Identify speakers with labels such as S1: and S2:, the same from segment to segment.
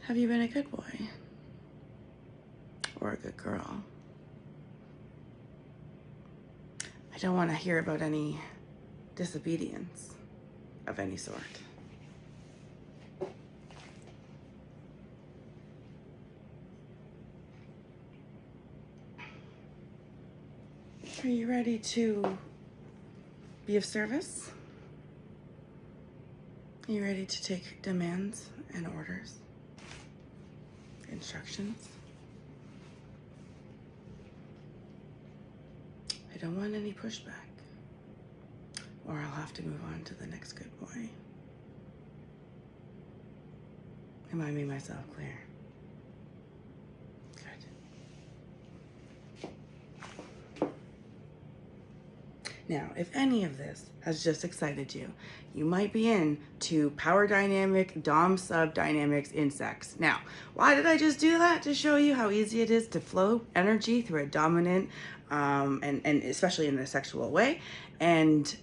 S1: Have you been a good boy? Or a good girl? I don't want to hear about any disobedience of any sort. Are you ready to be of service? Are you ready to take demands and orders? Instructions? I don't want any pushback, or I'll have to move on to the next good boy. Am I making myself clear? Good. Now, if any of this has just excited you, you might be into power dynamic, dom sub dynamics in sex. Now, why did I just do that? To show you how easy it is to flow energy through a dominant, and especially in a sexual way, and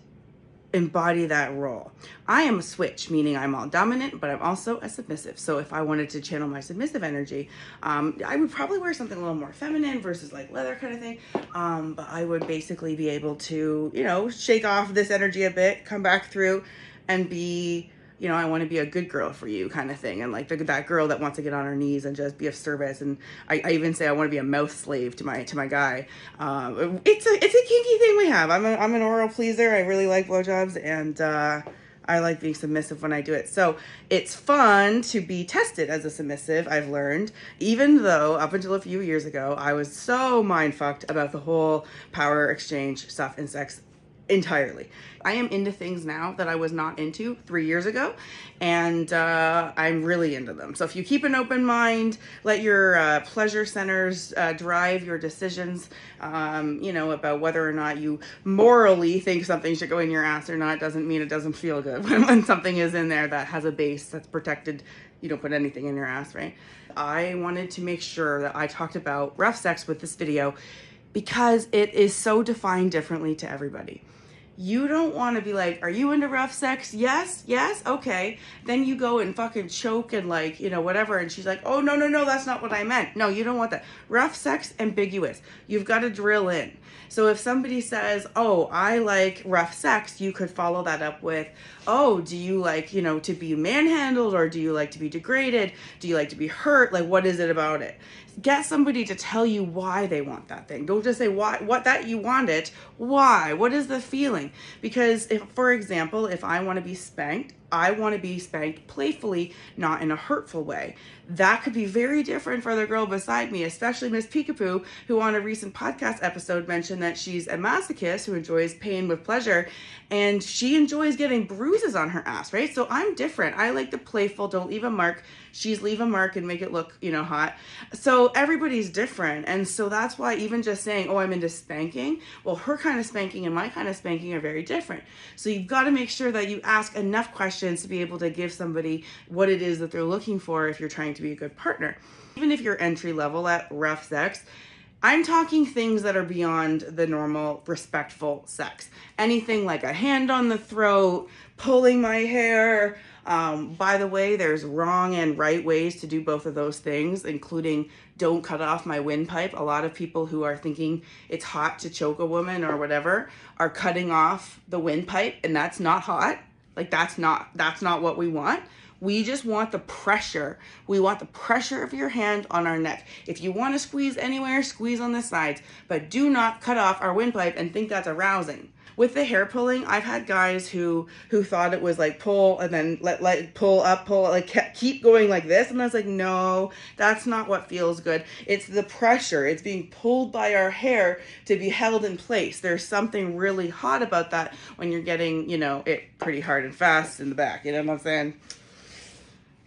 S1: embody that role. I am a switch, meaning I'm all dominant, but I'm also a submissive. So if I wanted to channel my submissive energy, I would probably wear something a little more feminine versus like leather kind of thing. But I would basically be able to, you know, shake off this energy a bit, come back through and be, you know, I want to be a good girl for you kind of thing. And like that girl that wants to get on her knees and just be of service. And I even say I want to be a mouth slave to my guy. It's a kinky thing we have. I'm an oral pleaser. I really like blowjobs, and I like being submissive when I do it. So it's fun to be tested as a submissive, I've learned, even though up until a few years ago, I was so mind fucked about the whole power exchange stuff in sex entirely. I am into things now that I was not into 3 years ago, and I'm really into them. So if you keep an open mind, let your pleasure centers drive your decisions, you know, about whether or not you morally think something should go in your ass or not, doesn't mean it doesn't feel good when something is in there that has a base that's protected. You don't put anything in your ass, right? I wanted to make sure that I talked about rough sex with this video because it is so defined differently to everybody. You don't want to be like, are you into rough sex? Yes, yes, okay. Then you go and fucking choke and like, you know, whatever. And she's like, oh, no, that's not what I meant. No, you don't want that. Rough sex, ambiguous. You've got to drill in. So if somebody says, oh, I like rough sex, you could follow that up with, oh, do you like, you know, to be manhandled, or do you like to be degraded? Do you like to be hurt? Like, what is it about it? Get somebody to tell you why they want that thing. Don't just say what that you want it. Why? What is the feeling? Because if, for example, if I want to be spanked, I want to be spanked playfully, not in a hurtful way. That could be very different for the girl beside me, especially Miss Peekapoo, who on a recent podcast episode mentioned that she's a masochist who enjoys pain with pleasure, and she enjoys getting bruises on her ass, right? So I'm different. I like the playful, don't leave a mark. She's leave a mark and make it look, you know, hot. So everybody's different. And so that's why even just saying, oh, I'm into spanking, well, her kind of spanking and my kind of spanking are very different. So you've got to make sure that you ask enough questions to be able to give somebody what it is that they're looking for if you're trying to be a good partner. Even if you're entry level at rough sex, I'm talking things that are beyond the normal respectful sex. Anything like a hand on the throat, pulling my hair. By the way, there's wrong and right ways to do both of those things, including don't cut off my windpipe. A lot of people who are thinking it's hot to choke a woman or whatever are cutting off the windpipe, and that's not hot. Like that's not what we want. We just want the pressure. We want the pressure of your hand on our neck. If you want to squeeze anywhere, squeeze on the sides, but do not cut off our windpipe and think that's arousing. With the hair pulling, I've had guys who thought it was like pull and then let pull up, pull, like keep going like this. And I was like, no, that's not what feels good. It's the pressure. It's being pulled by our hair to be held in place. There's something really hot about that when you're getting, you know, it pretty hard and fast in the back. You know what I'm saying?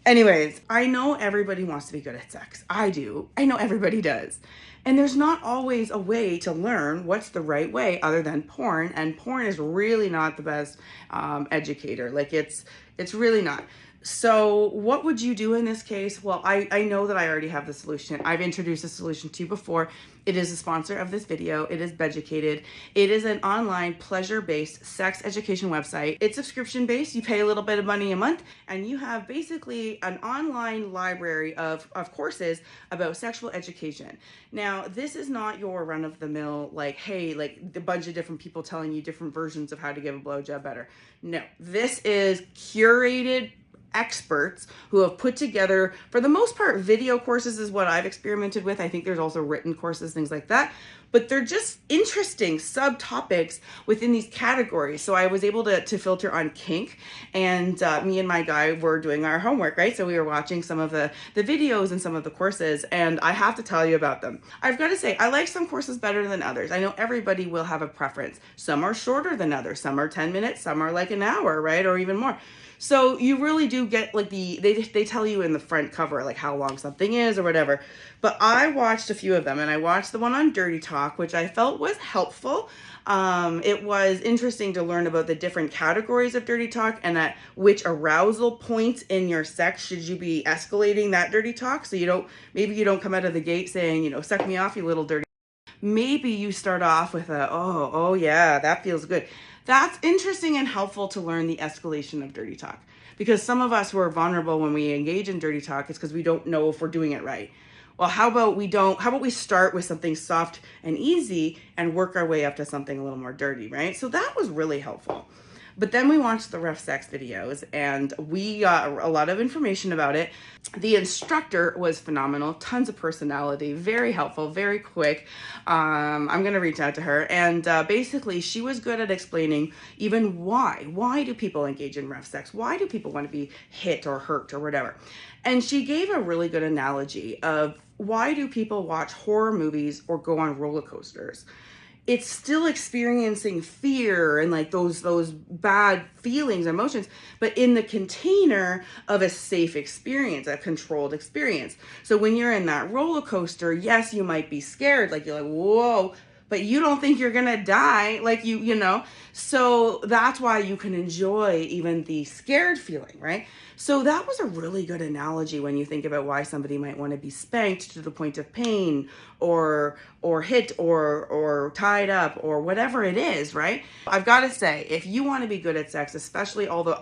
S1: Anyways, I know everybody wants to be good at sex. I do. I know everybody does. And there's not always a way to learn what's the right way other than porn. And porn is really not the best educator. Like it's really not. So what would you do in this case? Well, I know that I already have the solution. I've introduced the solution to you before. It is a sponsor of this video. It is Beducated. It is an online pleasure-based sex education website. It's subscription-based. You pay a little bit of money a month and you have basically an online library of courses about sexual education. Now, this is not your run-of-the-mill, like, hey, like a bunch of different people telling you different versions of how to give a blowjob better. No, this is curated experts who have put together, for the most part, video courses is what I've experimented with. I think there's also written courses, things like that, but they're just interesting subtopics within these categories. So I was able to filter on kink, and me and my guy were doing our homework, right? So we were watching some of the videos and some of the courses, and I have to tell you about them. I've got to say, I like some courses better than others. I know everybody will have a preference. Some are shorter than others. Some are 10 minutes, some are like an hour, right? Or even more. So you really do get like they tell you in the front cover like how long something is or whatever. But I watched a few of them, and I watched the one on dirty talk, which I felt was helpful. It was interesting to learn about the different categories of dirty talk and at which arousal points in your sex should you be escalating that dirty talk. So maybe you don't come out of the gate saying, suck me off, you little dirty. Maybe you start off with oh yeah, that feels good. That's interesting and helpful to learn the escalation of dirty talk, because some of us who are vulnerable when we engage in dirty talk is because we don't know if we're doing it right. Well, how about we start with something soft and easy and work our way up to something a little more dirty, right? So that was really helpful. But then we watched the rough sex videos and we got a lot of information about it. The instructor was phenomenal, tons of personality, very helpful, very quick. I'm going to reach out to her. And basically, she was good at explaining even why. Why do people engage in rough sex? Why do people want to be hit or hurt or whatever? And she gave a really good analogy of why do people watch horror movies or go on roller coasters? It's still experiencing fear and like those bad feelings, emotions, but in the container of a safe experience, a controlled experience. So when you're in that roller coaster, yes, you might be scared, like you're like, whoa, but you don't think you're gonna die, like you know. So that's why you can enjoy even the scared feeling, right? So that was a really good analogy when you think about why somebody might want to be spanked to the point of pain or hit or tied up or whatever it is, right? I've got to say, if you want to be good at sex, especially all the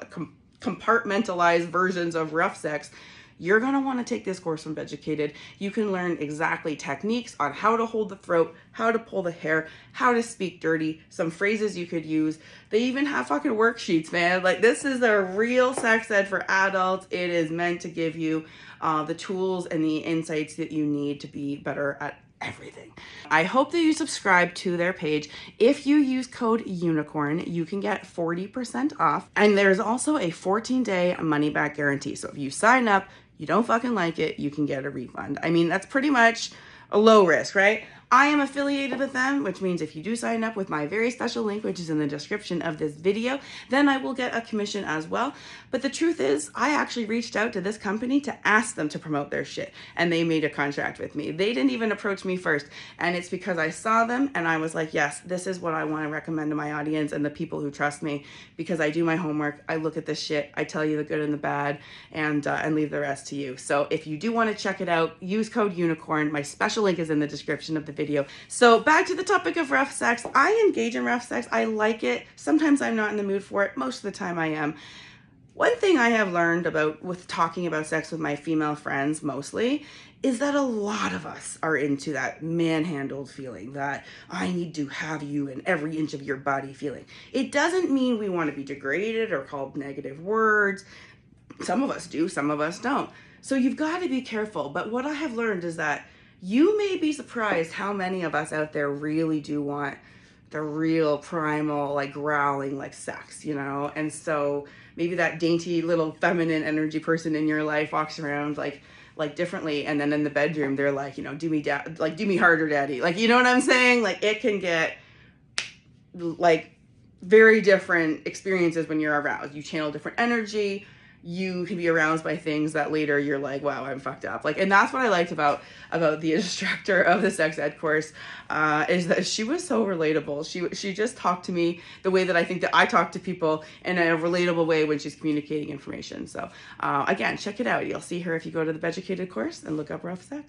S1: compartmentalized versions of rough sex, you're going to want to take this course from Beducated. You can learn exactly techniques on how to hold the throat, how to pull the hair, how to speak dirty, some phrases you could use. They even have fucking worksheets, man. Like, this is a real sex ed for adults. It is meant to give you the tools and the insights that you need to be better at everything. I hope that you subscribe to their page. If you use code UNICORN, you can get 40% off. And there's also a 14-day money-back guarantee. So if you sign up, you don't fucking like it, you can get a refund. I mean, that's pretty much a low risk, right? I am affiliated with them, which means if you do sign up with my very special link, which is in the description of this video, then I will get a commission as well. But the truth is, I actually reached out to this company to ask them to promote their shit, and they made a contract with me. They didn't even approach me first, and it's because I saw them and I was like, yes, this is what I want to recommend to my audience and the people who trust me, because I do my homework, I look at this shit, I tell you the good and the bad, and leave the rest to you. So if you do want to check it out, use code UNICORN. My special link is in the description of the video. So back to the topic of rough sex. I engage in rough sex. I like it. Sometimes I'm not in the mood for it. Most of the time I am. One thing I have learned with talking about sex with my female friends mostly is that a lot of us are into that manhandled feeling, that I need to have you in every inch of your body feeling. It doesn't mean we want to be degraded or called negative words. Some of us do, some of us don't. So you've got to be careful. But what I have learned is that you may be surprised how many of us out there really do want the real primal, like growling, like sex, you know? And so maybe that dainty little feminine energy person in your life walks around like differently. And then in the bedroom, they're like, do me harder, daddy. Like, you know what I'm saying? Like, it can get like very different experiences when you're aroused. You channel different energy. you can be aroused by things that later you're like, wow, I'm fucked up. Like, and that's what I liked about the instructor of the sex ed course, is that she was so relatable. She just talked to me the way that I think that I talk to people in a relatable way when she's communicating information. So again, check it out. You'll see her if you go to the beducated course and look up rough sex.